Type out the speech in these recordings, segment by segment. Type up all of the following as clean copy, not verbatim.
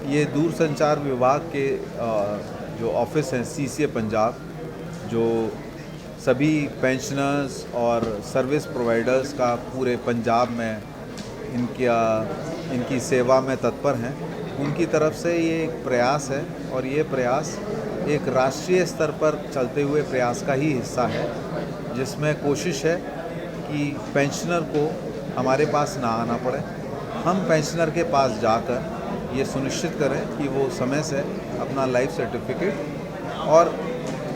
ये दूरसंचार विभाग के जो ऑफिस हैं सीसीए पंजाब, जो सभी पेंशनर्स और सर्विस प्रोवाइडर्स का पूरे पंजाब में इनकी सेवा में तत्पर हैं, उनकी तरफ से ये एक प्रयास है और ये प्रयास एक राष्ट्रीय स्तर पर चलते हुए प्रयास का ही हिस्सा है, जिसमें कोशिश है कि पेंशनर को हमारे पास ना आना पड़े। हम पेंशनर के पास जाकर ये सुनिश्चित करें कि वो समय से अपना लाइफ सर्टिफिकेट और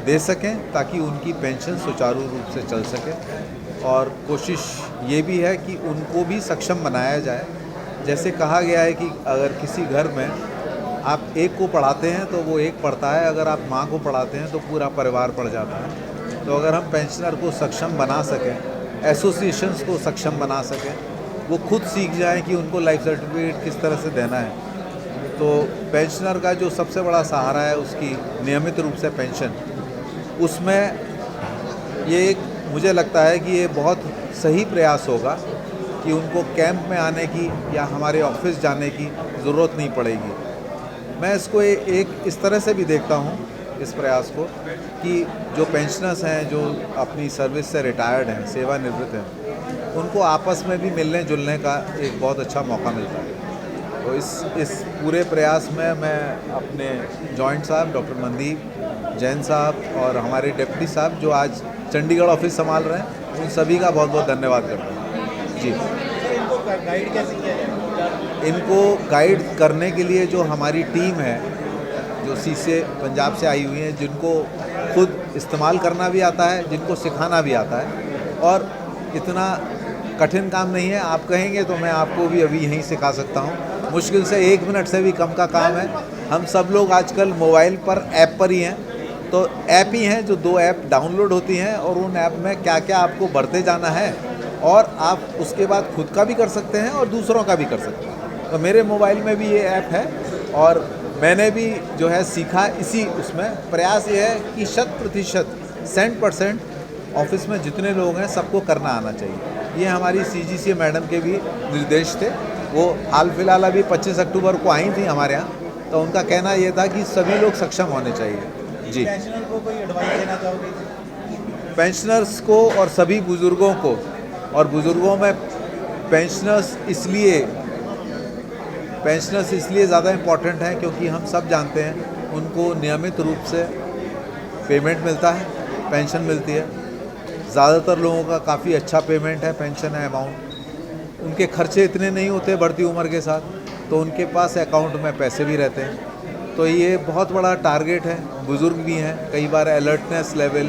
दे सकें ताकि उनकी पेंशन सुचारू रूप से चल सके। और कोशिश ये भी है कि उनको भी सक्षम बनाया जाए। जैसे कहा गया है कि अगर किसी घर में आप एक को पढ़ाते हैं तो वो एक पढ़ता है, अगर आप माँ को पढ़ाते हैं तो पूरा परिवार पढ़ जाता है। तो अगर हम पेंशनर को सक्षम बना सकें, एसोसिएशंस को सक्षम बना सकें, वो खुद सीख जाएं कि उनको लाइफ सर्टिफिकेट किस तरह से देना है, तो पेंशनर का जो सबसे बड़ा सहारा है उसकी नियमित रूप से पेंशन, उसमें ये एक मुझे लगता है कि ये बहुत सही प्रयास होगा कि उनको कैंप में आने की या हमारे ऑफिस जाने की ज़रूरत नहीं पड़ेगी। मैं इसको एक इस तरह से भी देखता हूँ इस प्रयास को कि जो पेंशनर्स हैं, जो अपनी सर्विस से रिटायर्ड हैं, सेवानिवृत्त हैं, उनको आपस में भी मिलने जुलने का एक बहुत अच्छा मौका मिलता है। तो इस पूरे प्रयास में मैं अपने जॉइंट साहब डॉक्टर मनदीप जैन साहब और हमारे डिप्टी साहब जो आज चंडीगढ़ ऑफिस संभाल रहे हैं, उन सभी का बहुत बहुत धन्यवाद करता हूँ। जी, इनको गाइड कैसे किया जाए? इनको गाइड करने के लिए जो हमारी टीम है, जो सीसीए पंजाब से आई हुई है, जिनको खुद इस्तेमाल करना भी आता है, जिनको सिखाना भी आता है, और इतना कठिन काम नहीं है। आप कहेंगे तो मैं आपको भी अभी यहीं सिखा सकता हूँ। मुश्किल से 1 मिनट से भी कम का काम है। हम सब लोग आजकल मोबाइल पर ऐप पर ही हैं, तो ऐप ही हैं जो 2 ऐप डाउनलोड होती हैं और उन ऐप में क्या क्या आपको बढ़ते जाना है, और आप उसके बाद खुद का भी कर सकते हैं और दूसरों का भी कर सकते हैं। तो मेरे मोबाइल में भी ये ऐप है और मैंने भी जो है सीखा इसी उसमें। प्रयास ये है कि 100% 100% ऑफिस में जितने लोग हैं सबको करना आना चाहिए। ये हमारी सीजीसीए मैडम के भी निर्देश थे। वो हाल फिलहाल अभी 25 अक्टूबर को आई थी हमारे यहाँ, तो उनका कहना ये था कि सभी लोग सक्षम होने चाहिए। जी, पेंशनर को कोई एडवाइस देना चाहोगे? पेंशनर्स को और सभी बुज़ुर्गों को, और बुज़ुर्गों में पेंशनर्स इसलिए ज़्यादा इम्पॉर्टेंट हैं क्योंकि हम सब जानते हैं उनको नियमित रूप से पेमेंट मिलता है, पेंशन मिलती है। ज़्यादातर लोगों का काफ़ी अच्छा पेमेंट है, पेंशन है, अमाउंट। उनके खर्चे इतने नहीं होते बढ़ती उम्र के साथ, तो उनके पास अकाउंट में पैसे भी रहते हैं। तो ये बहुत बड़ा टारगेट है। बुज़ुर्ग भी हैं, कई बार अलर्टनेस लेवल,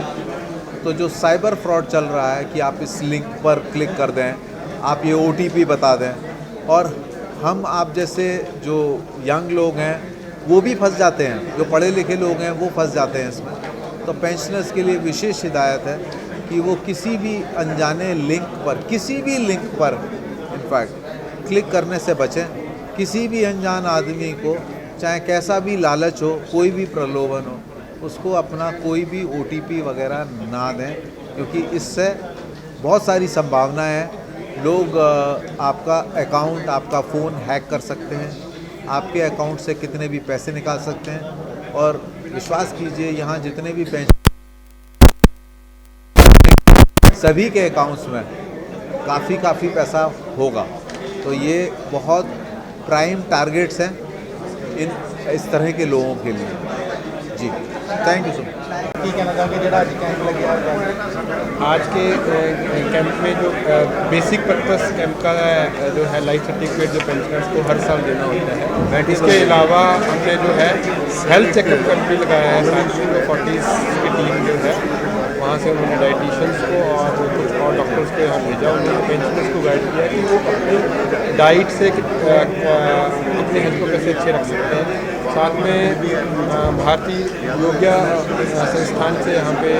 तो जो साइबर फ्रॉड चल रहा है कि आप इस लिंक पर क्लिक कर दें, आप ये ओटीपी बता दें, और हम आप जैसे जो यंग लोग हैं वो भी फंस जाते हैं, जो पढ़े लिखे लोग हैं वो फंस जाते हैं इसमें। तो पेंशनर्स के लिए विशेष हिदायत है कि वो किसी भी अनजाने लिंक पर, किसी भी लिंक पर इनफैक्ट क्लिक करने से बचें। किसी भी अनजान आदमी को चाहे कैसा भी लालच हो, कोई भी प्रलोभन हो, उसको अपना कोई भी ओटीपी वगैरह ना दें, क्योंकि इससे बहुत सारी संभावनाएं हैं। लोग आपका अकाउंट, आपका फ़ोन हैक कर सकते हैं, आपके अकाउंट से कितने भी पैसे निकाल सकते हैं। और विश्वास कीजिए, यहाँ जितने भी पेंशन सभी के अकाउंट्स में काफ़ी पैसा होगा। तो ये बहुत प्राइम टारगेट्स हैं इस तरह के लोगों के लिए। जी, थैंक यू सो मच। ਕੀ ਕਹਿਣਾ ਚਾਹੋਗੇ ਜਿਹੜਾ ਅੱਜ कैंप लगे आज के कैंप में जो बेसिक पर्पस कैंप का जो है लाइफ सर्टिफिकेट जो पेंशनर्स को हर साल देना होता है। इसके अलावा हमने जो है हेल्थ चेकअप कैंप भी लगाया है। साथ में 40 की टीम जो है वहाँ से उन्होंने डाइटिशियंस को और कुछ और डॉक्टर्स को यहाँ भेजा। उन्होंने पेंशनर्स को गाइड किया कि वो अपनी डाइट से अपने हेल्थ को कैसे अच्छे रख सकते हैं। साथ में भारतीय योगा संस्थान से यहाँ पे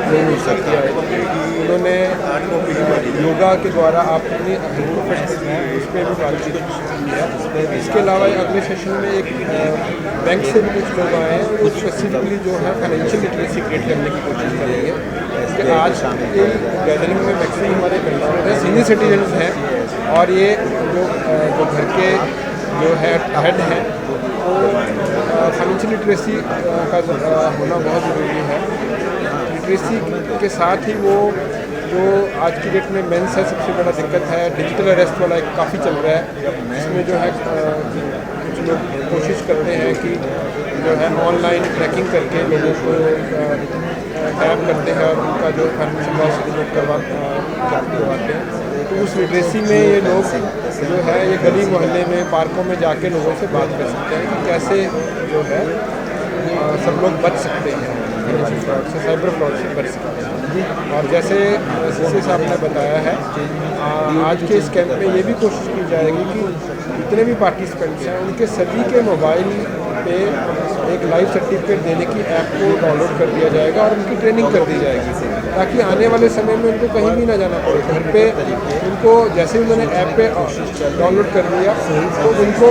किया है। उन्होंने योगा के द्वारा आप अपनी प्रोफेशन हैं उस पर भी बातचीत की है। इसके अलावा अगले सेशन में एक बैंक से भी कुछ लोग आए हैं, वो स्पेसिफिकली जो है फाइनेंशियल लिटरेसी क्रिएट करने की कोशिश करेंगे। इसके आज के गैदरिंग में मैक्सिमम हमारे पेंशनर हैं, सीनियर सिटीजन्स हैं, और ये जो घर के जो है हेड हैं वो फाइनेंशियल लिटरेसी का होना बहुत ज़रूरी है। लिटरेसी के साथ ही वो जो आज की डेट में मेंस है सबसे बड़ा दिक्कत है, डिजिटल अरेस्ट वाला एक काफ़ी चल रहा है, इसमें जो है कुछ लोग कोशिश करते हैं कि जो है ऑनलाइन ट्रैकिंग करके लोगों को टैप करते हैं और उनका जो फाइनेंशियल लॉस लोग करवाते हैं। तो उस लिटरेसी में ये लोग जो है ये गली मोहल्ले में पार्कों में जाके लोगों से बात कर सकते हैं कि कैसे जो है सब लोग बच सकते हैं फाइनेंशियल फ्रॉड से, साइबर फ्रॉड से बच सकते हैं। और जैसे सीसी साहब ने बताया है, आज के इस कैंप में ये भी कोशिश की जाएगी कि जितने भी पार्टिसिपेंट्स हैं उनके सभी के मोबाइल पे एक लाइव सर्टिफिकेट देने की ऐप को डाउनलोड कर दिया जाएगा और उनकी ट्रेनिंग कर दी जाएगी, ताकि आने वाले समय में उनको कहीं भी ना जाना पड़े। घर पे उनको जैसे ही उन्होंने ऐप पे डाउनलोड कर दिया तो उनको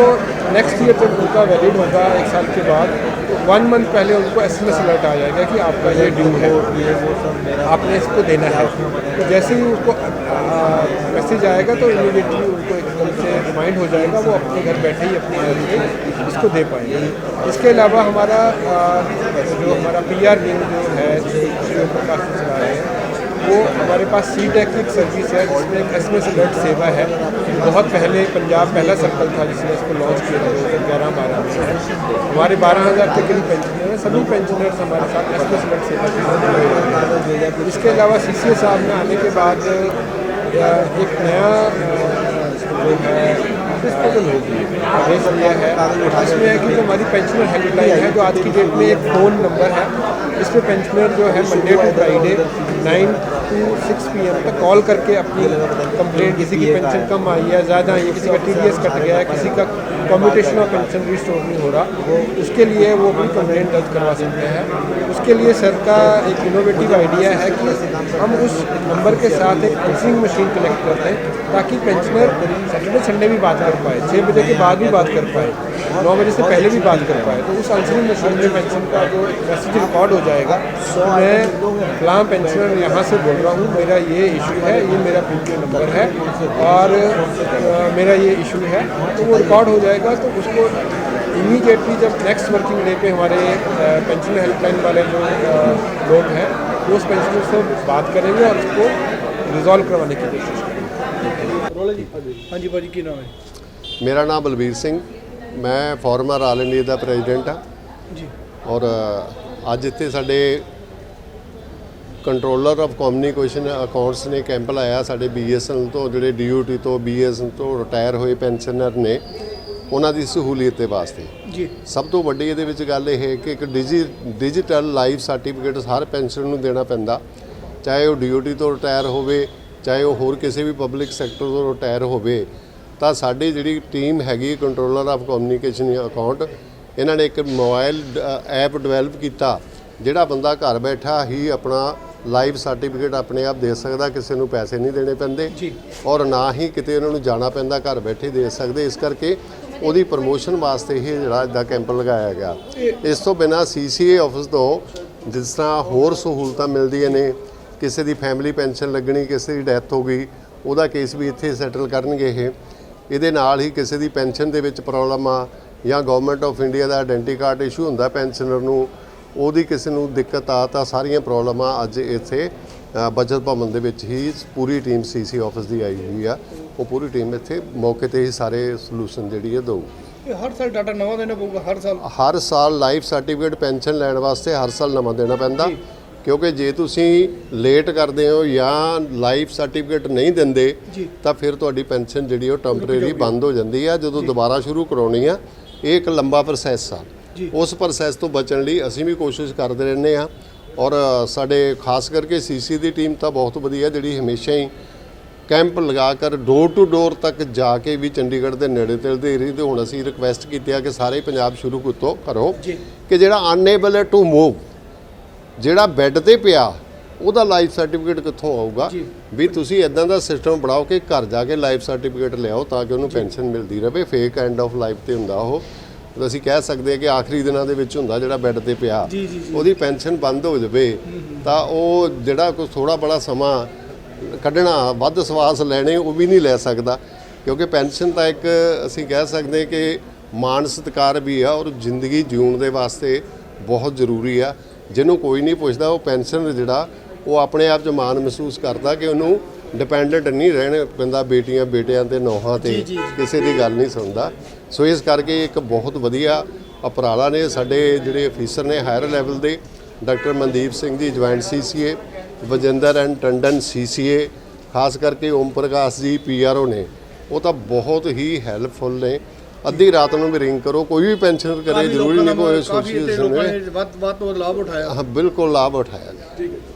नेक्स्ट ईयर जब उनका वैलिड होगा 1 साल के बाद, तो 1 मंथ पहले उनको SMS अलर्ट आ जाएगा कि आपका ये ड्यू है, आपने इसको देना है। तो जैसे ही उसको मैसेज आएगा तो इमीडिएटली उनको एकदम से रिमाइंड हो जाएगा, वो अपने घर बैठे ही अपनी ऐप में इसको दे पाएंगे। इसके अलावा हमारा जो हमारा PR विंग जो है श्री प्रकाश चला रहे हैं, वो हमारे पास C-Tech की एक सर्विस है जिसमें एक SMS अलर्ट सेवा है। बहुत पहले पंजाब पहला सर्कल था जिसने इसको लॉन्च किया था 2011-12 में। हमारे 12,000 के करीब पेंशनर हैं, सभी पेंशनर्स हमारे साथ SMS अलर्ट सेवा की। इसके अलावा CCA साहब ने आने के बाद एक नया जो है आदेश लिया है, इसमें है कि जो हमारी पेंशनर हेल्पलाइन है, जो आज की डेट में एक फ़ोन नंबर है, इस पर पेंशनर जो है Monday to Friday 9 to 6 PM तक कॉल करके अपनी कंप्लेंट, किसी की पेंशन कम आई है, ज़्यादा आई है, किसी का TDS कट गया है, किसी का कम्यूटेशन ऑफ पेंशन रिस्टोर नहीं हो रहा, उसके लिए वो अपनी कंप्लेंट दर्ज करवा सकते हैं। उसके लिए सर का एक इनोवेटिव आइडिया है कि हम उस नंबर के साथ एक आंसरिंग मशीन कनेक्ट करते हैं ताकि पेंशनर सैटरडे संडे भी बात कर पाए, 6 बजे के बाद भी बात कर पाए, 9 बजे से पहले भी बात कर पाए। तो उस आंसरिंग मशीन में पेंशन का जो मैसेज रिकॉर्ड हो जाएगा, मैं फलां पेंशनर यहाँ से बोल रहा हूँ, मेरा ये इशू है, ये मेरा PPO नंबर है और मेरा ये इशू है, तो वो रिकॉर्ड हो जाएगा। तो उसको इमीडिएटली जब नेक्स्ट वर्किंग डे पे हमारे पेंशन हेल्पलाइन वाले जो लोग हैं वो उस पेंशनर से बात करेंगे और उसको रिजॉल्व करवाने की कोशिश करेंगे। हाँ जी भाजी, की नाम है? मेरा नाम बलबीर सिंह, मैं फॉर्मर आल इंडिया ਦਾ ਪ੍ਰੈਜ਼ੀਡੈਂਟ ਹਾਂ जी। ਔਰ ਅੱਜ ਇੱਥੇ ਸਾਡੇ ਕੰਟਰੋਲਰ ਆਫ ਕਮਿਊਨੀਕੇਸ਼ਨ ਅਕਾਊਂਟਸ ਨੇ ਕੈਂਪ ਲਾਇਆ ਸਾਡੇ BSNL ਤੋਂ, ਜਿਹੜੇ DUT ਤੋਂ BSNL ਤੋਂ ਰਿਟਾਇਰ ਹੋਏ ਪੈਨਸ਼ਨਰ ਨੇ, ਉਹਨਾਂ ਦੀ ਸਹੂਲੀਅਤ ਦੇ ਵਾਸਤੇ जी। ਸਭ ਤੋਂ ਵੱਡੀ ਇਹਦੇ ਵਿੱਚ ਗੱਲ ਇਹ ਹੈ ਕਿ ਇੱਕ ਡਿਜੀਟਲ ਲਾਈਫ ਸਰਟੀਫਿਕੇਟ ਹਰ ਪੈਨਸ਼ਨ ਨੂੰ ਦੇਣਾ ਪੈਂਦਾ, ਚਾਹੇ ਉਹ DUT ਤੋਂ ਰਿਟਾਇਰ ਹੋਵੇ, ਚਾਹੇ ਉਹ ਹੋਰ ਕਿਸੇ ਵੀ ਪਬਲਿਕ ਸੈਕਟਰ ਤੋਂ ਰਿਟਾਇਰ ਹੋਵੇ। ਤਾਂ ਸਾਡੀ ਜਿਹੜੀ ਟੀਮ ਹੈਗੀ ਕੰਟਰੋਲਰ ਆਫ ਕਮਿਊਨੀਕੇਸ਼ਨ ਅਕਾਊਂਟ, ਇਹਨਾਂ ਨੇ ਇੱਕ ਮੋਬਾਈਲ ਐਪ ਡਿਵੈਲਪ ਕੀਤਾ, ਜਿਹੜਾ ਬੰਦਾ ਘਰ ਬੈਠਾ ਹੀ ਆਪਣਾ ਲਾਈਵ ਸਰਟੀਫਿਕੇਟ ਆਪਣੇ ਆਪ ਦੇ ਸਕਦਾ, ਕਿਸੇ ਨੂੰ ਪੈਸੇ ਨਹੀਂ ਦੇਣੇ ਪੈਂਦੇ ਔਰ ਨਾ ਹੀ ਕਿਤੇ ਉਹਨਾਂ ਨੂੰ ਜਾਣਾ ਪੈਂਦਾ, ਘਰ ਬੈਠੇ ਦੇ ਸਕਦੇ। ਇਸ ਕਰਕੇ ਉਹਦੀ ਪ੍ਰਮੋਸ਼ਨ ਵਾਸਤੇ ਹੀ ਜਿਹੜਾ ਇੱਦਾਂ ਕੈਂਪ ਲਗਾਇਆ ਗਿਆ। ਇਸ ਤੋਂ ਬਿਨਾਂ CCA ਆਫਿਸ ਤੋਂ ਜਿਸ ਤਰ੍ਹਾਂ ਹੋਰ ਸਹੂਲਤਾਂ ਮਿਲਦੀਆਂ ਨੇ, ਕਿਸੇ ਦੀ ਫੈਮਿਲੀ ਪੈਨਸ਼ਨ ਲੱਗਣੀ, ਕਿਸੇ ਦੀ ਡੈਥ ਹੋ ਗਈ, ਉਹਦਾ ਕੇਸ ਵੀ ਇੱਥੇ ਸੈਟਲ ਕਰਨਗੇ ਇਹ। ਇਹਦੇ ਨਾਲ ਹੀ ਕਿਸੇ ਦੀ ਪੈਨਸ਼ਨ ਦੇ ਵਿੱਚ ਪ੍ਰੋਬਲਮ ਆ ਜਾਂ government of India the ਆਇਡੈਂਟੀ card issue ਹੁੰਦਾ ਪੈਨਸ਼ਨਰ ਨੂੰ, ਉਹਦੀ ਕਿਸੇ ਨੂੰ ਦਿੱਕਤ ਆ, ਤਾਂ ਸਾਰੀਆਂ ਪ੍ਰੋਬਲਮਾਂ ਅੱਜ ਇੱਥੇ ਬਚਤ ਭਵਨ ਦੇ ਵਿੱਚ ਹੀ ਪੂਰੀ ਟੀਮ CC ਆਫਿਸ ਦੀ ਆਈ ਹੋਈ ਆ। ਉਹ ਪੂਰੀ ਟੀਮ ਇੱਥੇ ਮੌਕੇ 'ਤੇ ਹੀ ਸਾਰੇ ਸੋਲੂਸ਼ਨ ਜਿਹੜੀ ਹੈ ਦਊ। ਹਰ ਸਾਲ ਡਾਟਾ ਨਵਾਂ ਦੇਣਾ ਪਊਗਾ? ਹਰ ਸਾਲ ਲਾਈਫ ਸਰਟੀਫਿਕੇਟ ਪੈਨਸ਼ਨ ਲੈਣ ਵਾਸਤੇ ਹਰ ਸਾਲ ਨਵਾਂ ਦੇਣਾ ਪੈਂਦਾ, ਕਿਉਂਕਿ ਜੇ ਤੁਸੀਂ ਲੇਟ ਕਰਦੇ ਹੋ ਜਾਂ ਲਾਈਫ ਸਰਟੀਫਿਕੇਟ ਨਹੀਂ ਦਿੰਦੇ ਤਾਂ ਫਿਰ ਤੁਹਾਡੀ ਪੈਨਸ਼ਨ ਜਿਹੜੀ ਉਹ ਟੈਂਪਰੇਰੀ ਬੰਦ ਹੋ ਜਾਂਦੀ ਆ। ਜਦੋਂ ਦੁਬਾਰਾ ਸ਼ੁਰੂ ਕਰਾਉਣੀ ਆ, ਇਹ ਇੱਕ ਲੰਬਾ ਪ੍ਰੋਸੈਸ ਆ। ਉਸ ਪ੍ਰੋਸੈਸ ਤੋਂ ਬਚਣ ਲਈ ਅਸੀਂ ਵੀ ਕੋਸ਼ਿਸ਼ ਕਰਦੇ ਰਹਿੰਦੇ ਹਾਂ ਔਰ ਸਾਡੇ ਖਾਸ ਕਰਕੇ CC ਦੀ ਟੀਮ ਤਾਂ ਬਹੁਤ ਵਧੀਆ, ਜਿਹੜੀ ਹਮੇਸ਼ਾ ਹੀ ਕੈਂਪ ਲਗਾ ਕਰ ਡੋਰ ਟੂ ਡੋਰ ਤੱਕ ਜਾ ਕੇ ਵੀ ਚੰਡੀਗੜ੍ਹ ਦੇ ਨੇੜੇ ਤੇੜੇ ਏਰੀਏ ਤੇ ਹੁਣ ਅਸੀਂ ਰਿਕੁਐਸਟ ਕੀਤੀ ਆ ਕਿ ਸਾਰੇ ਪੰਜਾਬ ਸ਼ੁਰੂ ਕਰੋ ਕਿ ਜਿਹੜਾ ਅਨਏਬਲ ਟੂ ਮੂਵ, ਜਿਹੜਾ ਬੈੱਡ ਤੇ ਪਿਆ, ਉਹਦਾ ਲਾਈਫ ਸਰਟੀਫਿਕੇਟ ਕਿੱਥੋਂ ਆਊਗਾ। ਵੀ ਤੁਸੀਂ ਇਦਾਂ ਦਾ ਸਿਸਟਮ ਬਣਾਓ ਕਿ ਘਰ ਜਾ ਕੇ ਲਾਈਫ ਸਰਟੀਫਿਕੇਟ ਲਿਆਓ ਤਾਂ ਕਿ ਉਹਨੂੰ ਪੈਨਸ਼ਨ ਮਿਲਦੀ ਰਹੇ। ਫੇਕ ਐਂਡ ਆਫ ਲਾਈਫ ਤੇ ਹੁੰਦਾ ਉਹ, ਅਸੀਂ ਕਹਿ ਸਕਦੇ ਹਾਂ ਕਿ ਆਖਰੀ ਦਿਨਾਂ ਦੇ ਵਿੱਚ ਹੁੰਦਾ ਜਿਹੜਾ ਬੈੱਡ ਤੇ ਪਿਆ, ਉਹਦੀ ਪੈਨਸ਼ਨ ਬੰਦ ਹੋ ਜਾਵੇ ਤਾਂ ਉਹ ਜਿਹੜਾ ਕੋਈ ਥੋੜਾ ਬੜਾ ਸਮਾਂ ਕੱਢਣਾ, ਵੱਧ ਸਵਾਸ ਲੈਣੇ, ਉਹ ਵੀ ਨਹੀਂ ਲੈ ਸਕਦਾ। ਕਿਉਂਕਿ ਪੈਨਸ਼ਨ ਤਾਂ ਇੱਕ ਅਸੀਂ ਕਹਿ ਸਕਦੇ ਹਾਂ ਕਿ ਮਾਣ ਸਤਿਕਾਰ ਵੀ ਆ ਔਰ ਜ਼ਿੰਦਗੀ ਜਿਉਣ ਦੇ ਵਾਸਤੇ ਬਹੁਤ ਜ਼ਰੂਰੀ ਆ। ਜਿਹਨੂੰ ਕੋਈ ਨਹੀਂ ਪੁੱਛਦਾ ਉਹ ਪੈਨਸ਼ਨ ਜਿਹੜਾ ਉਹ ਆਪਣੇ ਆਪ 'ਚ ਮਾਣ ਮਹਿਸੂਸ ਕਰਦਾ ਕਿ ਉਹਨੂੰ ਡਿਪੈਂਡੈਂਟ ਨਹੀਂ ਰਹਿਣਾ ਪੈਂਦਾ ਬੇਟੀਆਂ ਬੇਟਿਆਂ ਤੇ ਨੌਹਾਂ ਤੇ, ਕਿਸੇ ਦੀ ਗੱਲ ਨਹੀਂ ਸੁਣਦਾ। ਸੋ ਇਸ ਕਰਕੇ ਇੱਕ ਬਹੁਤ ਵਧੀਆ ਉਪਰਾਲਾ ਨੇ ਸਾਡੇ ਜਿਹੜੇ ਅਫੀਸਰ ਨੇ ਹਾਇਰ ਲੈਵਲ ਦੇ, doctor Mandeep Singh ji joint ਸੀਸੀਏ, Wajinder and Tandon ਸੀਸੀਏ, ਖਾਸ ਕਰਕੇ ਓਮ ਪ੍ਰਕਾਸ਼ ਜੀ ਪੀਆਰਓ ਨੇ, ਉਹ ਤਾਂ ਬਹੁਤ ਹੀ ਹੈਲਪਫੁਲ ਨੇ। ਅੱਧੀ ਰਾਤ ਨੂੰ ਵੀ ਰਿੰਗ ਕਰੋ, ਕੋਈ ਵੀ ਪੈਨਸ਼ਨ ਕਰੇ, ਜ਼ਰੂਰੀ ਨਹੀਂ ਕੋਈ ਐਸੋਸੀਏਸ਼ਨ ਨੇ ਵੱਧ ਤੋਂ ਵੱਧ ਲਾਭ ਉਠਾਇਆ। ਹਾਂ ਬਿਲਕੁਲ ਲਾਭ ਉਠਾਇਆ। ਠੀਕ ਹੈ।